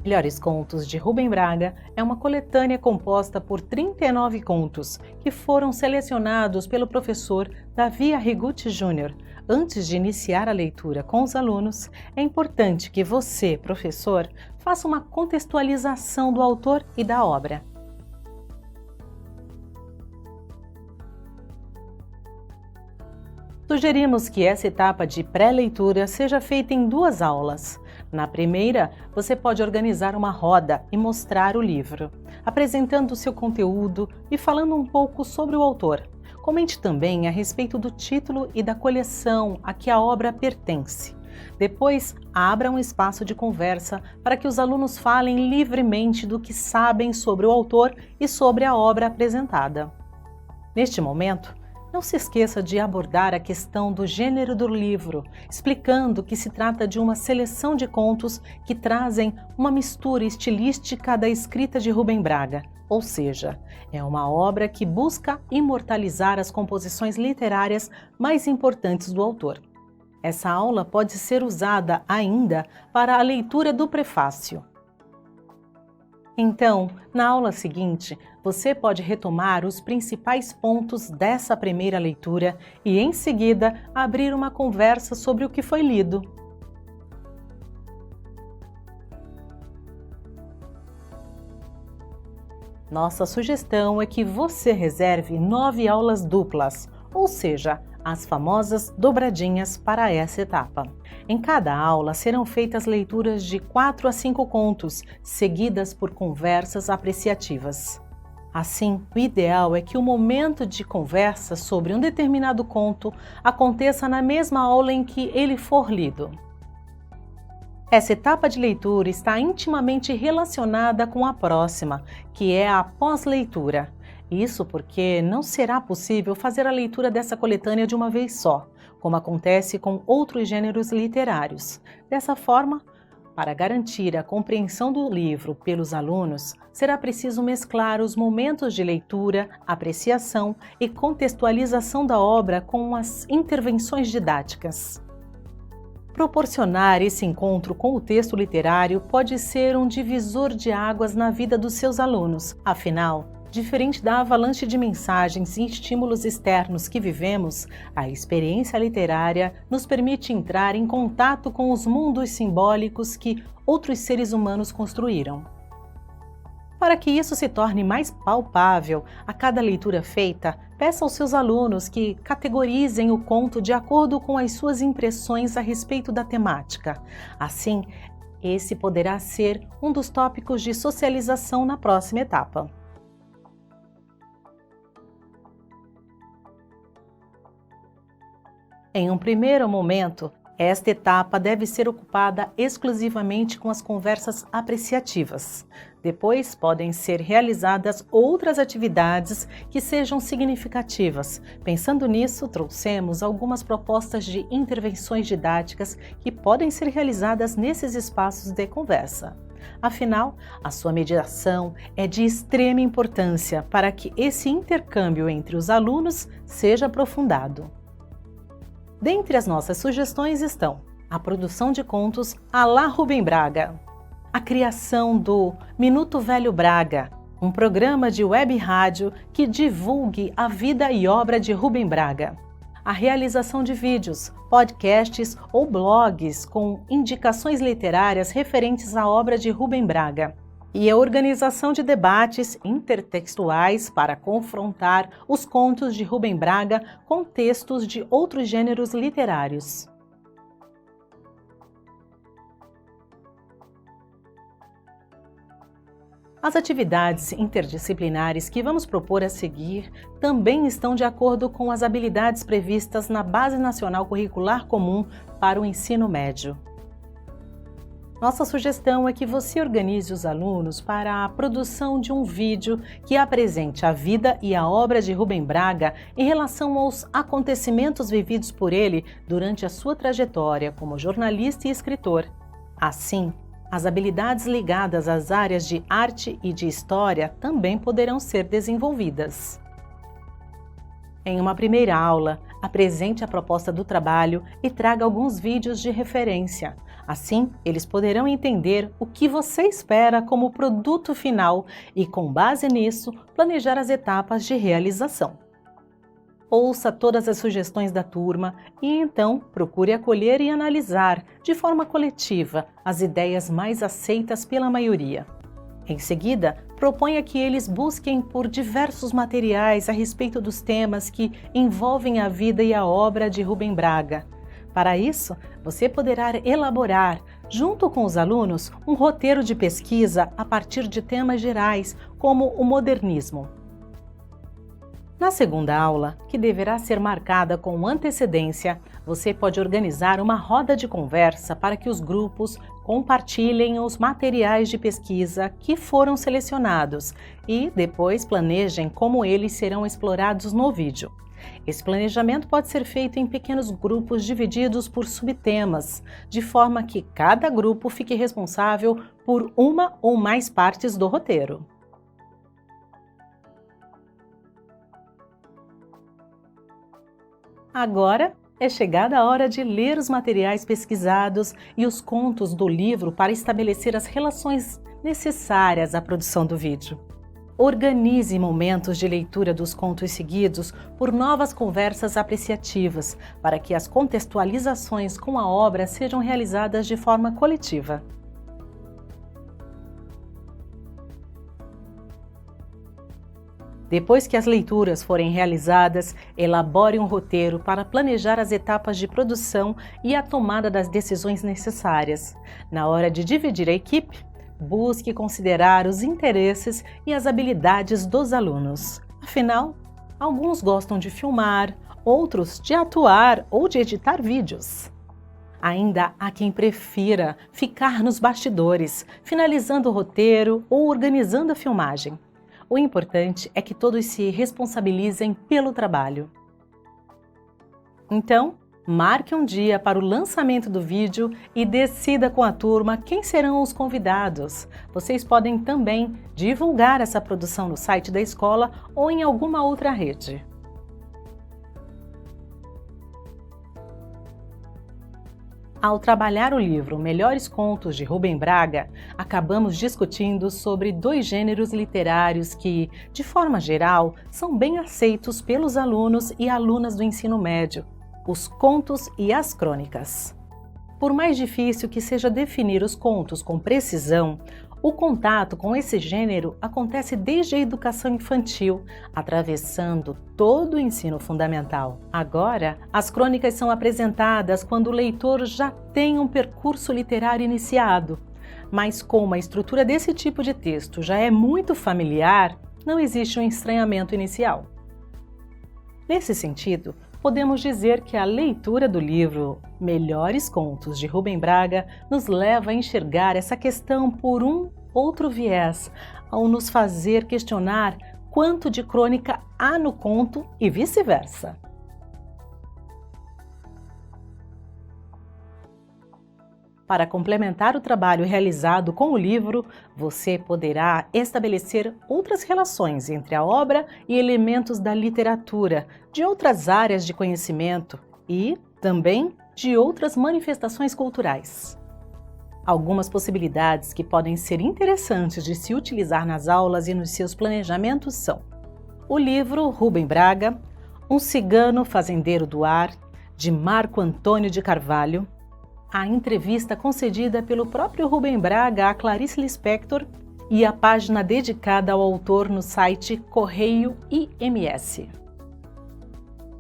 Melhores Contos de Rubem Braga é uma coletânea composta por 39 contos que foram selecionados pelo professor Davi Arrigucci Júnior. Antes de iniciar a leitura com os alunos, é importante que você, professor, faça uma contextualização do autor e da obra. Sugerimos que essa etapa de pré-leitura seja feita em 2 aulas. Na primeira, você pode organizar uma roda e mostrar o livro, apresentando o seu conteúdo e falando um pouco sobre o autor. Comente também a respeito do título e da coleção a que a obra pertence. Depois, abra um espaço de conversa para que os alunos falem livremente do que sabem sobre o autor e sobre a obra apresentada. Neste momento, não se esqueça de abordar a questão do gênero do livro, explicando que se trata de uma seleção de contos que trazem uma mistura estilística da escrita de Rubem Braga, ou seja, é uma obra que busca imortalizar as composições literárias mais importantes do autor. Essa aula pode ser usada ainda para a leitura do prefácio. Então, na aula seguinte, você pode retomar os principais pontos dessa primeira leitura e, em seguida, abrir uma conversa sobre o que foi lido. Nossa sugestão é que você reserve 9 aulas duplas, ou seja, as famosas dobradinhas para essa etapa. Em cada aula serão feitas leituras de 4 a 5 contos, seguidas por conversas apreciativas. Assim, o ideal é que o momento de conversa sobre um determinado conto aconteça na mesma aula em que ele for lido. Essa etapa de leitura está intimamente relacionada com a próxima, que é a pós-leitura. Isso porque não será possível fazer a leitura dessa coletânea de uma vez só, como acontece com outros gêneros literários. Dessa forma, para garantir a compreensão do livro pelos alunos, será preciso mesclar os momentos de leitura, apreciação e contextualização da obra com as intervenções didáticas. Proporcionar esse encontro com o texto literário pode ser um divisor de águas na vida dos seus alunos. Afinal, diferente da avalanche de mensagens e estímulos externos que vivemos, a experiência literária nos permite entrar em contato com os mundos simbólicos que outros seres humanos construíram. Para que isso se torne mais palpável a cada leitura feita, peça aos seus alunos que categorizem o conto de acordo com as suas impressões a respeito da temática. Assim, esse poderá ser um dos tópicos de socialização na próxima etapa. Em um primeiro momento, esta etapa deve ser ocupada exclusivamente com as conversas apreciativas. Depois, podem ser realizadas outras atividades que sejam significativas. Pensando nisso, trouxemos algumas propostas de intervenções didáticas que podem ser realizadas nesses espaços de conversa. Afinal, a sua mediação é de extrema importância para que esse intercâmbio entre os alunos seja aprofundado. Dentre as nossas sugestões estão a produção de contos à la Rubem Braga, a criação do Minuto Velho Braga, um programa de web rádio que divulgue a vida e obra de Rubem Braga, a realização de vídeos, podcasts ou blogs com indicações literárias referentes à obra de Rubem Braga, e a organização de debates intertextuais para confrontar os contos de Rubem Braga com textos de outros gêneros literários. As atividades interdisciplinares que vamos propor a seguir também estão de acordo com as habilidades previstas na Base Nacional Curricular Comum para o Ensino Médio. Nossa sugestão é que você organize os alunos para a produção de um vídeo que apresente a vida e a obra de Rubem Braga em relação aos acontecimentos vividos por ele durante a sua trajetória como jornalista e escritor. Assim, as habilidades ligadas às áreas de arte e de história também poderão ser desenvolvidas. Em uma primeira aula, apresente a proposta do trabalho e traga alguns vídeos de referência. Assim, eles poderão entender o que você espera como produto final e, com base nisso, planejar as etapas de realização. Ouça todas as sugestões da turma e, então, procure acolher e analisar, de forma coletiva, as ideias mais aceitas pela maioria. Em seguida, proponha que eles busquem por diversos materiais a respeito dos temas que envolvem a vida e a obra de Rubem Braga. Para isso, você poderá elaborar, junto com os alunos, um roteiro de pesquisa a partir de temas gerais, como o modernismo. Na segunda aula, que deverá ser marcada com antecedência, você pode organizar uma roda de conversa para que os grupos compartilhem os materiais de pesquisa que foram selecionados e depois planejem como eles serão explorados no vídeo. Esse planejamento pode ser feito em pequenos grupos divididos por subtemas, de forma que cada grupo fique responsável por uma ou mais partes do roteiro. Agora é chegada a hora de ler os materiais pesquisados e os contos do livro para estabelecer as relações necessárias à produção do vídeo. Organize momentos de leitura dos contos seguidos por novas conversas apreciativas, para que as contextualizações com a obra sejam realizadas de forma coletiva. Depois que as leituras forem realizadas, elabore um roteiro para planejar as etapas de produção e a tomada das decisões necessárias. Na hora de dividir a equipe, busque considerar os interesses e as habilidades dos alunos. Afinal, alguns gostam de filmar, outros de atuar ou de editar vídeos. Ainda há quem prefira ficar nos bastidores, finalizando o roteiro ou organizando a filmagem. O importante é que todos se responsabilizem pelo trabalho. Então, marque um dia para o lançamento do vídeo e decida com a turma quem serão os convidados. Vocês podem também divulgar essa produção no site da escola ou em alguma outra rede. Ao trabalhar o livro Melhores Contos de Rubem Braga, acabamos discutindo sobre dois gêneros literários que, de forma geral, são bem aceitos pelos alunos e alunas do ensino médio: os contos e as crônicas. Por mais difícil que seja definir os contos com precisão, o contato com esse gênero acontece desde a educação infantil, atravessando todo o ensino fundamental. Agora, as crônicas são apresentadas quando o leitor já tem um percurso literário iniciado, mas como a estrutura desse tipo de texto já é muito familiar, não existe um estranhamento inicial. Nesse sentido, podemos dizer que a leitura do livro Melhores Contos de Rubem Braga nos leva a enxergar essa questão por um outro viés, ao nos fazer questionar quanto de crônica há no conto e vice-versa. Para complementar o trabalho realizado com o livro, você poderá estabelecer outras relações entre a obra e elementos da literatura, de outras áreas de conhecimento e, também, de outras manifestações culturais. Algumas possibilidades que podem ser interessantes de se utilizar nas aulas e nos seus planejamentos são: o livro Rubem Braga, Um Cigano Fazendeiro do Ar, de Marco Antônio de Carvalho, a entrevista concedida pelo próprio Rubem Braga a Clarice Lispector e a página dedicada ao autor no site Correio IMS.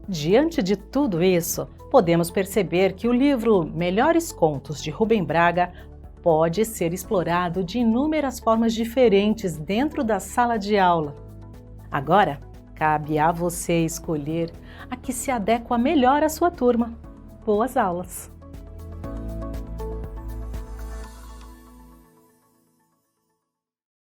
Diante de tudo isso, podemos perceber que o livro Melhores Contos de Rubem Braga pode ser explorado de inúmeras formas diferentes dentro da sala de aula. Agora, cabe a você escolher a que se adequa melhor à sua turma. Boas aulas!